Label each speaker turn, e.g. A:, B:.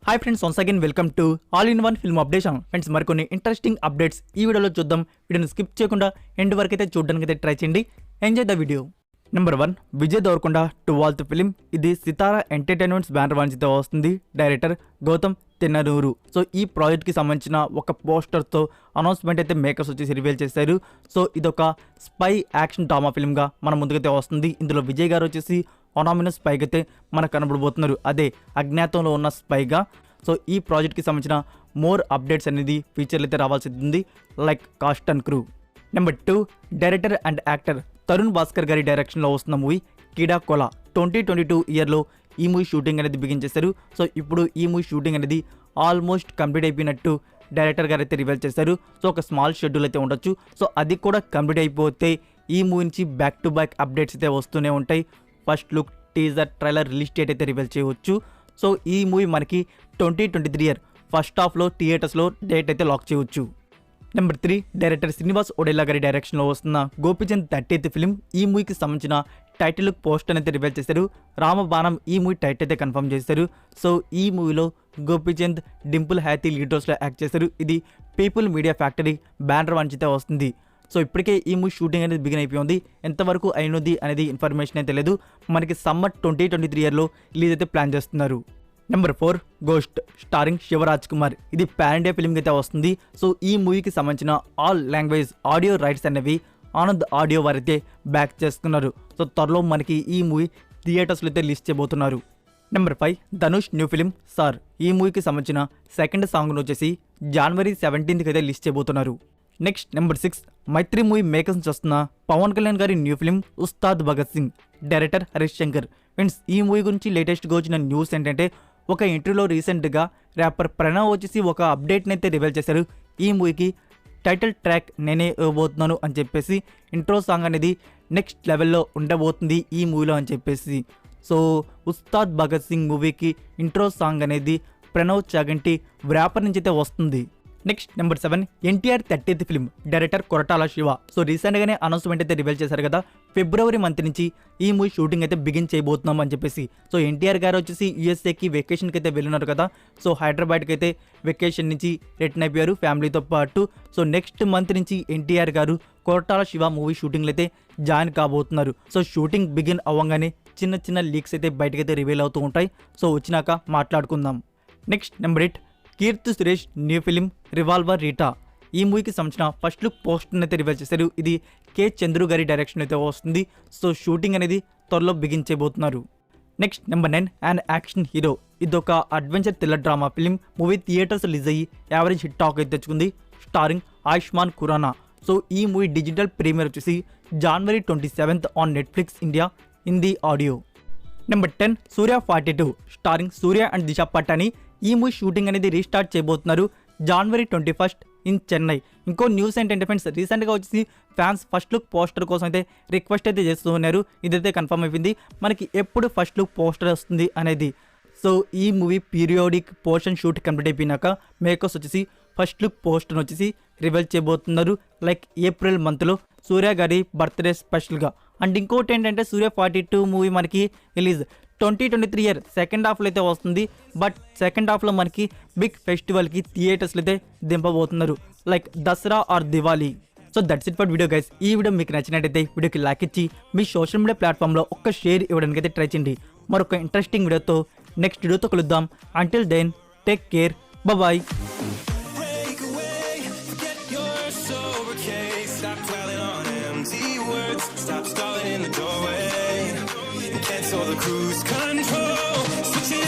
A: Hi friends, once again welcome to all in one film updation. Friends, మరికొన్ని interesting updates ఈ వీడియోలో చూద్దాం. వీడియోని స్కిప్ చేయకుండా ఎండ్ వరకు అయితే చూడడానికి అయితే ట్రై చేయండి. Enjoy the video. Number 1, Vijay Deverakonda 12th film. ఇది సితారా ఎంటర్టైన్మెంట్స్ బ్యానర్ వాంచితో వస్తుంది. డైరెక్టర్ గౌతమ్ తిన్ననూరు. సో ఈ ప్రాజెక్ట్కి సంబంధించిన ఒక పోస్టర్తో అనౌన్స్మెంట్ అయితే మేకర్స్ వచ్చేసి రివీల్ చేశారు. సో ఇదొక స్పై యాక్షన్ డ్రామా ఫిల్మ్గా మన ముందుకైతే వస్తుంది. ఇందులో విజయ్ గారు వచ్చేసి అనామినస్ స్పైగా అయితే మనకు కనబడబోతున్నారు. అదే అజ్ఞాతంలో ఉన్న స్పైగా. సో ఈ ప్రాజెక్ట్కి సంబంధించిన మోర్ అప్డేట్స్ అనేది ఫీచర్లు అయితే రావాల్సి ఉంది, like cost and crew. Number 2, director and actor Tarun Bhaskar గారి డైరెక్షన్లో వస్తున్న మూవీ కీడా కోలా. 2022 ఇయర్లో ఈ మూవీ షూటింగ్ అనేది బిగించేశారు. సో ఇప్పుడు ఈ మూవీ షూటింగ్ అనేది ఆల్మోస్ట్ కంప్లీట్ అయిపోయినట్టు డైరెక్టర్ గారు అయితే రివీల్ చేశారు. సో ఒక స్మాల్ షెడ్యూల్ అయితే ఉండొచ్చు. సో అది కూడా కంప్లీట్ అయిపోతే ఈ మూవీ నుంచి బ్యాక్ టు బ్యాక్ అప్డేట్స్ అయితే వస్తూనే ఉంటాయి. First look, teaser, trailer, release date అయితే రివీల్ చేయవచ్చు. సో ఈ మూవీ మనకి 2023 ఇయర్ ఫస్ట్ హాఫ్లో థియేటర్స్లో డేట్ అయితే లాక్ చేయవచ్చు. నెంబర్ 3, డైరెక్టర్ శ్రీనివాస్ ఒడేలా గారి డైరెక్షన్లో వస్తున్న గోపీచంద్ 30th ఫిలిం. ఈ మూవీకి సంబంధించిన టైటిల్ లుక్ పోస్టర్ అయితే రివీల్ చేశారు. రామబాణం ఈ మూవీ టైటిల్ అయితే కన్ఫర్మ్ చేశారు. సో ఈ మూవీలో గోపీచంద్, డింపుల్ హ్యాథీ లీడ్ రోల్స్లో యాక్ట్ చేశారు. ఇది పీపుల్ మీడియా ఫ్యాక్టరీ బ్యానర్ వాంచితే వస్తుంది. సో ఇప్పటికే ఈ మూవీ షూటింగ్ అనేది బిగిన్ అయిపోయింది. ఎంతవరకు అయినది అనేది ఇన్ఫర్మేషన్ అయితే తెలియదు. మనకి సమ్మర్ 2023 ఇయర్లో రిలీజ్ అయితే ప్లాన్ చేస్తున్నారు. Number 4, Ghost starring Shivaraj Kumar. ఇది పాన్ ఇండియా ఫిల్మ్ అయితే వస్తుంది. సో ఈ మూవీకి సంబంధించిన ఆల్ లాంగ్వేజ్ ఆడియో రైట్స్ అనేవి ఆనంద్ ఆడియో వారైతే బ్యాక్ చేస్తున్నారు. సో త్వరలో మనకి ఈ మూవీ థియేటర్స్లో అయితే రిలీజ్ చేయబోతున్నారు. Number 5, Dhanush new film sir. ఈ మూవీకి సంబంధించిన సెకండ్ సాంగ్ను వచ్చేసి January 17th అయితే రిలీజ్ చేయబోతున్నారు. Next number 6, Mythri Movie Makers నుంచి వస్తున్న పవన్ కళ్యాణ్ గారి new film Ustaad Bhagat Singh. Director Harish Shankar. Friends, ఈ మూవీ గురించి లేటెస్ట్గా వచ్చిన న్యూస్ ఏంటంటే ఒక ఇంటర్వ్యూలో రీసెంట్గా ర్యాపర్ ప్రణవ్ వచ్చేసి ఒక అప్డేట్ని అయితే రివీల్ చేశారు. ఈ మూవీకి టైటిల్ ట్రాక్ నేనే ఇవ్వబోతున్నాను అని చెప్పేసి, ఇంట్రో సాంగ్ అనేది నెక్స్ట్ లెవెల్లో ఉండబోతుంది ఈ మూవీలో అని చెప్పేసి. సో ఉస్తాద్ భగత్ సింగ్ మూవీకి ఇంట్రో సాంగ్ అనేది ప్రణవ్ చాగంటి ర్యాపర్ నుంచి అయితే వస్తుంది. Next number 7, NTR 30th film. Director Koratala Shiva. So రీసెంట్గానే అనౌన్స్మెంట్ అయితే రివీల్ చేశారు కదా, ఫిబ్రవరి మంత్ నుంచి ఈ మూవీ షూటింగ్ అయితే బిగిన్ చేయబోతున్నాం అని చెప్పేసి. సో ఎన్టీఆర్ గారు వచ్చేసి యూఎస్ఏకి వెకేషన్కి అయితే వెళ్ళినారు కదా. సో హైదరాబాద్కి అయితే వెకేషన్ నుంచి రిటర్న్ అయిపోయారు ఫ్యామిలీతో పాటు. సో నెక్స్ట్ మంత్ నుంచి ఎన్టీఆర్ గారు కొరటాల శివ మూవీ షూటింగ్లో అయితే జాయిన్ కాబోతున్నారు. సో షూటింగ్ బిగిన్ అవ్వగానే చిన్న చిన్న లీక్స్ అయితే బయటకైతే రివీల్ అవుతూ ఉంటాయి. సో వచ్చినాక మాట్లాడుకుందాం. Next number 8, Keerthy Suresh new film revolver Rita. ఈ మూవీకి సంబంధించిన ఫస్ట్ లుక్ పోస్టర్ అయితే రివీల్ చేశారు. ఇది కే చంద్రు గారి డైరెక్షన్ అయితే వస్తుంది. సో షూటింగ్ అనేది త్వరలో బిగించబోతున్నారు. Next number 9, and action hero. ఇదొక adventure thriller drama film. Movie theatres release అయ్యి యావరేజ్ హిట్ టాక్ అయితే తెచ్చుకుంది. స్టారింగ్ ఆయుష్మాన్ ఖురానా. సో ఈ మూవీ డిజిటల్ ప్రీమియర్ వచ్చేసి January 27th on Netflix India Hindi audio. Number 10, Suriya 42 starring Suriya and Disha Patani. ఈ మూవీ షూటింగ్ అనేది restart చేయబోతున్నారు January 21st in Chennai. ఇంకో న్యూస్ ఏంటంటే ఫ్రెండ్స్, రీసెంట్గా వచ్చేసి ఫ్యాన్స్ ఫస్ట్ లుక్ పోస్టర్ కోసం అయితే రిక్వెస్ట్ అయితే చేస్తూ ఉన్నారు. ఇదైతే కన్ఫర్మ్ అయిపోయింది. మనకి ఎప్పుడు ఫస్ట్ లుక్ పోస్టర్ వస్తుంది అనేది. సో ఈ movie periodic portion shoot complete అయిపోయినాక మేకర్స్ వచ్చేసి ఫస్ట్ లుక్ పోస్టర్ వచ్చేసి రివీల్ చేయబోతున్నారు, లైక్ ఏప్రిల్ మంత్లో సూర్య గారి బర్త్డే స్పెషల్గా. అండ్ ఇంకోటి ఏంటంటే సూర్య 42 మూవీ మనకి రిలీజ్ 2023 ఇయర్ సెకండ్ హాఫ్లో అయితే వస్తుంది. బట్ సెకండ్ హాఫ్లో మనకి బిగ్ ఫెస్టివల్కి థియేటర్స్లో అయితే దింపబోతున్నారు, like Dasara or Diwali. So that's it for video guys. ఈ వీడియో మీకు నచ్చినట్టయితే వీడియోకి లైక్ ఇచ్చి మీ సోషల్ మీడియా ప్లాట్ఫామ్లో ఒక్క షేర్ ఇవ్వడానికి అయితే ట్రై చేయండి. మరొక ఇంట్రెస్టింగ్ వీడియోతో నెక్స్ట్ వీడియోతో కలుద్దాం. Until then take care, bye.
B: Cancel the cruise control.